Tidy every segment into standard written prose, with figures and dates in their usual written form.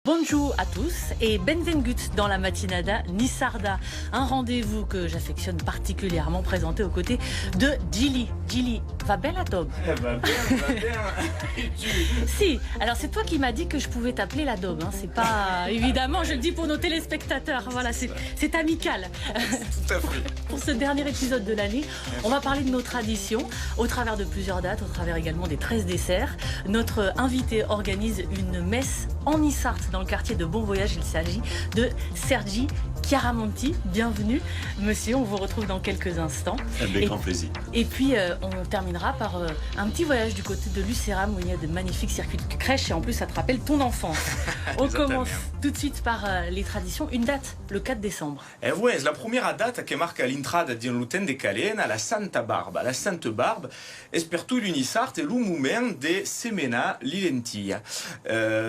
Bonjour à tous et benvengut dans la matinada Nissarda, un rendez-vous que j'affectionne particulièrement présenté aux côtés de Gilly. Gilly, va bien la daube? Va bien. Si, alors c'est toi qui m'as dit que je pouvais t'appeler la daube, hein. C'est pas, évidemment, je le dis pour nos téléspectateurs, voilà, c'est amical. Tout à fait. Pour ce dernier épisode de l'année, on va parler de nos traditions au travers de plusieurs dates, au travers également des 13 desserts. Notre invité organise une messe en Issarte, dans le quartier de Bon Voyage. Il s'agit de Sergi Chiaramonti. Bienvenue, monsieur. On vous retrouve dans quelques instants. Avec grand plaisir. Et puis, on terminera par un petit voyage du côté de Lucéram, où il y a de magnifiques circuits de crèche. Et en plus, ça te rappelle ton enfance. On commence tout de suite par les traditions. Une date, le 4 décembre. Eh ouais, la première date qui marque l'entrada di un lutin de Calena, la Santa Barba. La Sainte Barbe, espertu l'Unisart et le moment de semena li lentilla.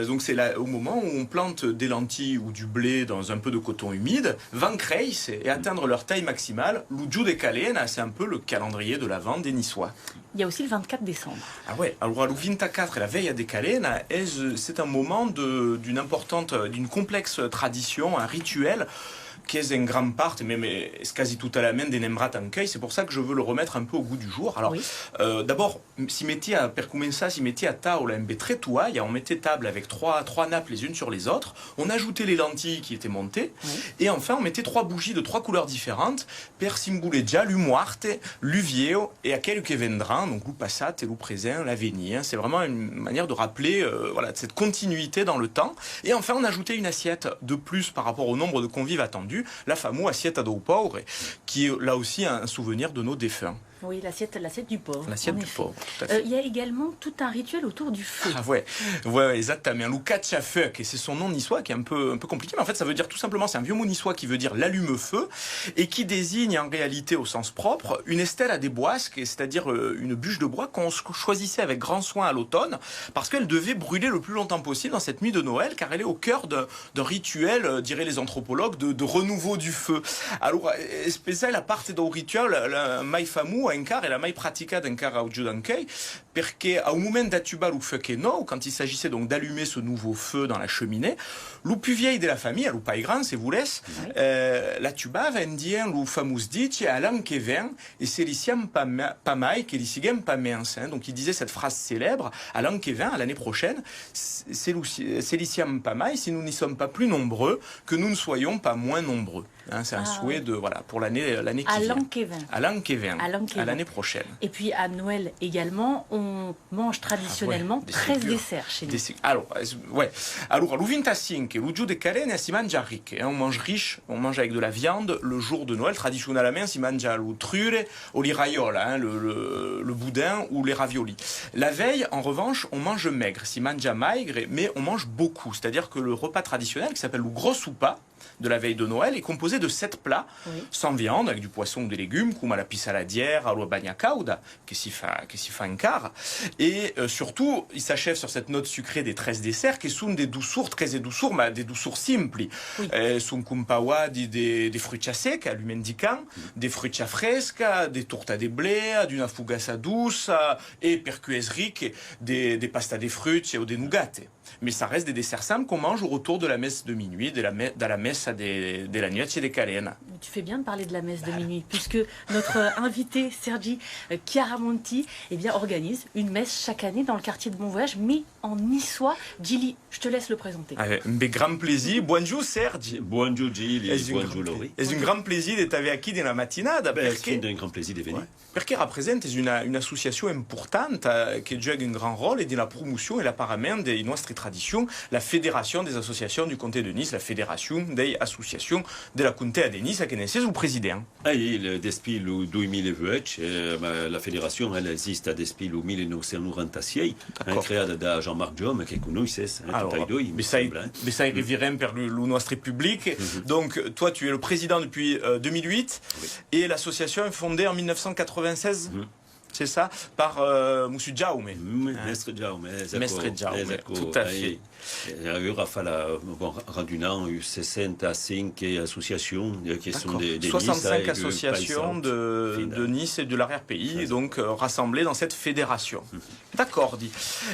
Donc c'est là au moment où on plante des lentilles ou du blé dans un peu de coton humide, van creis et atteindre leur taille maximale. L'Uju de Calena, c'est un peu le calendrier de l'Avent des Niçois. Il y a aussi le 24 décembre. Ah ouais, alors le 24 et la veille de Calena, c'est un moment d'une complexe tradition, un rituel qui est en grande part, même quasi tout à la main des Nembrat en cueil. C'est pour ça que je veux le remettre un peu au goût du jour. Alors, oui. D'abord, per commencer, si mettait à table un très touaille, on mettait table avec trois nappes les unes sur les autres. On ajoutait les lentilles qui étaient montées. Oui. Et enfin, on mettait 3 bougies de 3 couleurs différentes. Per simboleggia l'umuarte, l'uvio et aquel que vendra, donc l'u passat et l'u présent, l'avenir. C'est vraiment une manière de rappeler cette continuité dans le temps. Et enfin, on ajoutait une assiette de plus par rapport au nombre de convives attendus. La fameuse assiette do pauvre, qui est là aussi un souvenir de nos défunts. Oui, l'assiette du pauvre. L'assiette du pauvre, tout à fait. Il y a également tout un rituel autour du feu. Ah ouais, exactement. Le caccia-feu, c'est son nom niçois qui est un peu compliqué, mais en fait ça veut dire tout simplement, c'est un vieux mot niçois qui veut dire l'allume-feu et qui désigne en réalité au sens propre une estelle à des boisques, c'est-à-dire une bûche de bois qu'on choisissait avec grand soin à l'automne parce qu'elle devait brûler le plus longtemps possible dans cette nuit de Noël car elle est au cœur d'un rituel, diraient les anthropologues, de renouveau du feu. Alors, spécial la parte do rituel, la mai fameux encara e la mai praticata encara oggi d'anchei, perché au moment d'attubar le feu no, quand il s'agissait donc d'allumer ce nouveau feu dans la cheminée, le plus vieil de la famille, le pai grand, si vous laisse, l'attubava indien le fameux dit à l'an que vient et c'est l'isiam pas mai que l'isigem pas mens. Donc il disait cette phrase célèbre à l'an que vient, à l'année prochaine, c'est l'isiam pas mai si nous n'y sommes pas plus nombreux que nous ne soyons pas moins nombreux. C'est un souhait pour l'année qui vient. À l'an que vient. À l'année prochaine. Et puis à Noël également, on mange traditionnellement 13 desserts chez nous. Alors, le 25, le jour de Calena, si mangia riche. On mange riche, on mange avec de la viande. Le jour de Noël, traditionnellement, si mangia le trure ou les raiola, le boudin ou les raviolis. La veille, en revanche, on mange maigre. Si mangia maigre, mais on mange beaucoup. C'est-à-dire que le repas traditionnel, qui s'appelle le gros soupa, de la veille de Noël est composé de 7 plats sans viande, avec du poisson ou des légumes, comme la pissaladière, la bagna cauda, qui s'y fait un quart. Et surtout, il s'achève sur cette note sucrée des 13 desserts, qui sont des douceurs, 13 douceurs, mais des douceurs simples. Sont comme pawa des fruits secs, l'umendican, des fruits fresca, des tortas de blé, d'une fugassa douce, et percues riques, des pastas de fruits ou des nougats. Mais ça reste des desserts simples qu'on mange au retour de la messe de minuit, de la messe de la nuit de Calena. Tu fais bien de parler de la messe de minuit, puisque notre invité Sergi Chiaramonti organise une messe chaque année dans le quartier de Bon Voyage, mais en niçois. Gilly, je te laisse le présenter. Avec grand plaisir. Bonjour Sergi. Bonjour Gilly. Bonjour Laurie. C'est un grand plaisir d'être avec vous dans la matinade. C'est un grand plaisir de venir. Parce qu'elle représente une association importante qui joue un grand rôle dans la promotion et l'apparement de notre tradition, la Fédération des associations du comté de Nice, la Fédération des associations de la comté de Nice, qui est le président. Depuis le 2020, la fédération elle existe depuis le 1996, créée par Jean-Marc Jaume, qui connaissez, mais ça revient vers notre public. Donc, toi, tu es le président depuis 2008 et l'association est fondée en 1996. c'est ça, par Monsieur Jaume. Mestre Jaume, Mestre Jaume, tout à fait. Il a fallu radunant 65 associations qui sont des 65 associations de Nice et de l'arrière-pays, donc rassemblées dans cette fédération. D'accord, dit.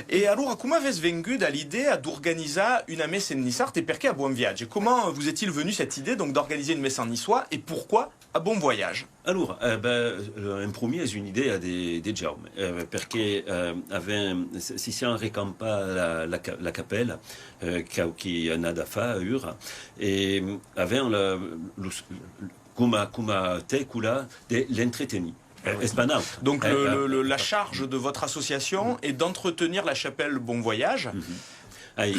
Et alors, comment avez-vous venu à l'idée d'organiser une messe en Nissart et perché à Bon Viaggio? Comment vous est-il venu cette idée donc d'organiser une messe en niçois et pourquoi à Bon Voyage? Alors, en premier, c'est une idée à des Jaume, parce que si c'est un récampa la capelle, qui en a d'affaires, et avait comme tecula de l'entretenu. Donc la charge de votre association est d'entretenir la chapelle Bon Voyage. Et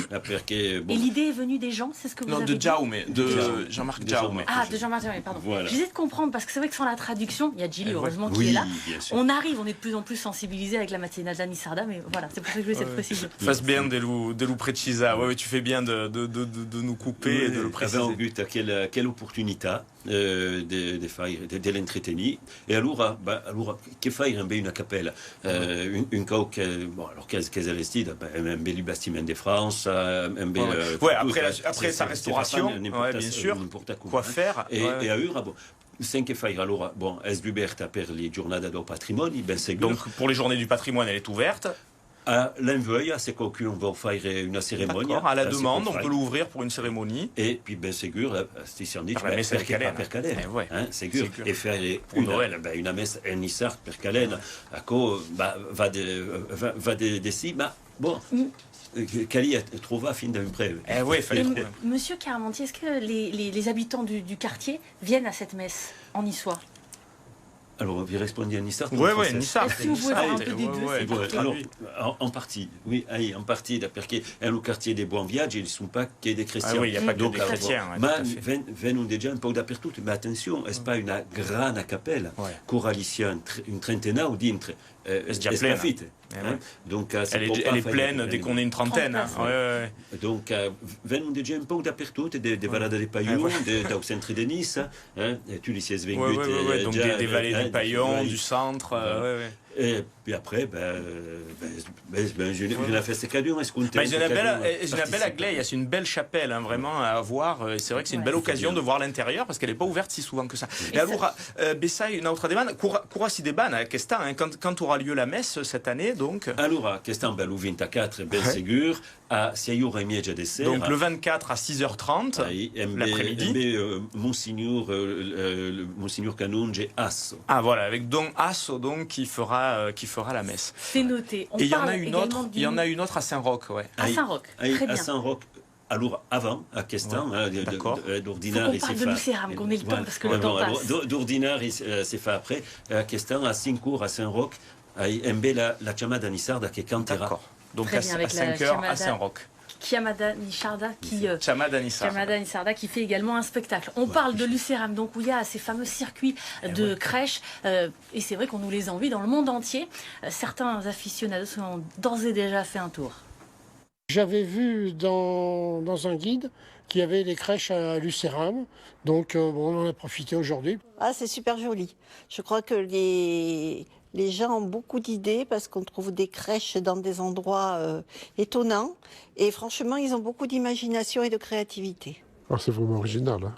l'idée est venue des gens, c'est ce que vous avez dit? De Jaume, de Jean-Marc Jaume. Ah, de Jean-Marc Jaume, pardon. Voilà. J'essaie de comprendre, parce que c'est vrai que sans la traduction, il y a Gilles, heureusement, qui est là. On est de plus en plus sensibilisé avec la matinale Nissarda, mais voilà, c'est pour ça que je voulais cette précision. Fais bien de nous préciser. Oui, tu fais bien de nous couper et de le préciser. Avait en but quelle opportunité de faire l'entretenir. Et alors, que faire une capelle? Une coque, bon, alors qu'est-ce qu'elle est restée? Un bel bâtiment de France. Après sa restauration, bien sûr, quoi faire? Et à Ur, bon, 5 faire alors, bon, est ouverte per les giornate do patrimonio, ben ségur. Donc pour les journées du patrimoine, elle est ouverte. À l'enveuil, c'est qu'on va faire une cérémonie. À la demande, on peut l'ouvrir pour une cérémonie. Et puis, ben, ségur, c'est un dit, la messe per Calais. Ségur. Et faire une messe en Nissart per Calais, à quoi va de bon. Cali trouva fin d'un prêt. Monsieur Caramanti, est-ce que les habitants du quartier viennent à cette messe en niçois? Alors, vous répondez à Nissart? Oui, Nissart. Est-ce que vous pouvez parler un peu des deux? Alors, en partie, oui, en partie, parce que le quartier des Bons Viages, ils ne sont pas que des chrétiens. Oui, il n'y a pas que des chrétiens. Mais venons déjà un peu dappertout. Mais attention, ce n'est pas une grande capelle. Coralicia, une trentaine ou d'intre. Donc, elle est pleine dès qu'on est une trentaine. Donc, venons déjà un peu dappertout, des balades des paillons, au centre de Nice. Tu les sais venus. Donc des vallées du Paillon, du centre. Et puis après, je l'ai fait ces cadeaux. C'est une belle aglaie, c'est une belle chapelle, vraiment à voir. C'est vrai que c'est une belle occasion de voir l'intérieur parce qu'elle n'est pas ouverte si souvent que ça. Et alors, Bessaï, une autre demande, coura si déban, quand aura lieu la messe cette année, donc? Alors, question, le 24, ben ségur, à 6h30 de dessert. Donc le 24 à 6h30, l'après-midi. Monseigneur Canonge Asso. Ah voilà, avec Don Asso donc qui fera la messe. C'est noté. Et il y en a une autre à Saint-Roch, ouais. À Saint-Roch, très bien. À Saint-Roch. Alors, avant, à Questin, d'ordinaire, il s'est fait... de Lucéram, qu'on ait le temps, parce que le temps passe. D'ordinaire, il s'est fait après. À Questin, à 5 heures, à Saint-Roch, à la chamada Nissarda, qui est cantera. D'accord. Donc à 5h à Saint-Roch. Chiamada Nissarda qui fait également un spectacle. On parle de Lucéram, donc où il y a ces fameux circuits de crèches, et c'est vrai qu'on nous les envie dans le monde entier. Certains aficionados ont d'ores et déjà fait un tour. J'avais vu dans un guide qu'il y avait des crèches à Lucéram, donc on en a profité aujourd'hui. Ah, c'est super joli. Je crois que les gens ont beaucoup d'idées parce qu'on trouve des crèches dans des endroits étonnants. Et franchement, ils ont beaucoup d'imagination et de créativité. Ah, c'est vraiment original. Hein.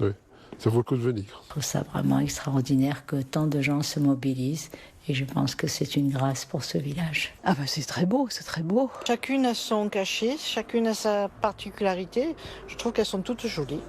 Oui. Ça vaut le coup de venir. Je trouve ça vraiment extraordinaire que tant de gens se mobilisent. Et je pense que c'est une grâce pour ce village. Ah ben c'est très beau, c'est très beau. Chacune a son cachet, chacune a sa particularité. Je trouve qu'elles sont toutes jolies.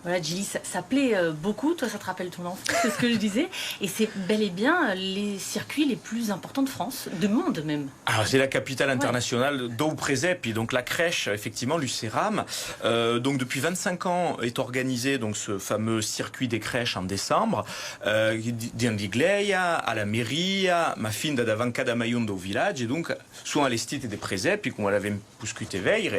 Voilà, Gilles, ça plaît beaucoup. Toi, ça te rappelle ton enfance, c'est ce que je disais. Et c'est bel et bien les circuits les plus importants de France, de monde même. Alors, c'est la capitale internationale d'Au Présepi, donc la crèche, effectivement, Lucéram. Donc, depuis 25 ans est organisé donc, ce fameux circuit des crèches en décembre. D'Indigleia, à la mairie, ma fin da Vancada Mayon au village, et donc, souvent à l'estite des Présepi, qu'on l'avait puscute veille.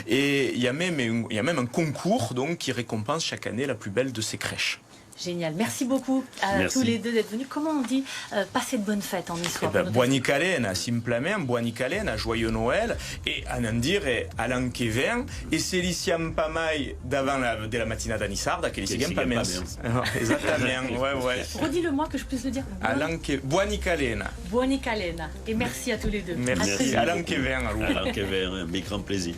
Et il y a même un concours donc, qui récompense chaque année la plus belle de ces crèches. Génial. Merci beaucoup à tous les deux d'être venus. Comment on dit passer de bonnes fêtes en niçois? Buoni calena, simplement, buoni calena, joyeux Noël. Et à dire à l'an qui vient, et se li siamo pas mai davant de la matinata nissarda, che li sigam pas mens. Exactement, ouais. Redis-le-moi que je puisse le dire. Buoni calena. Buoni calena. Et merci à tous les deux. Merci. À l'an qui vient. À l'an qui vient, un grand plaisir.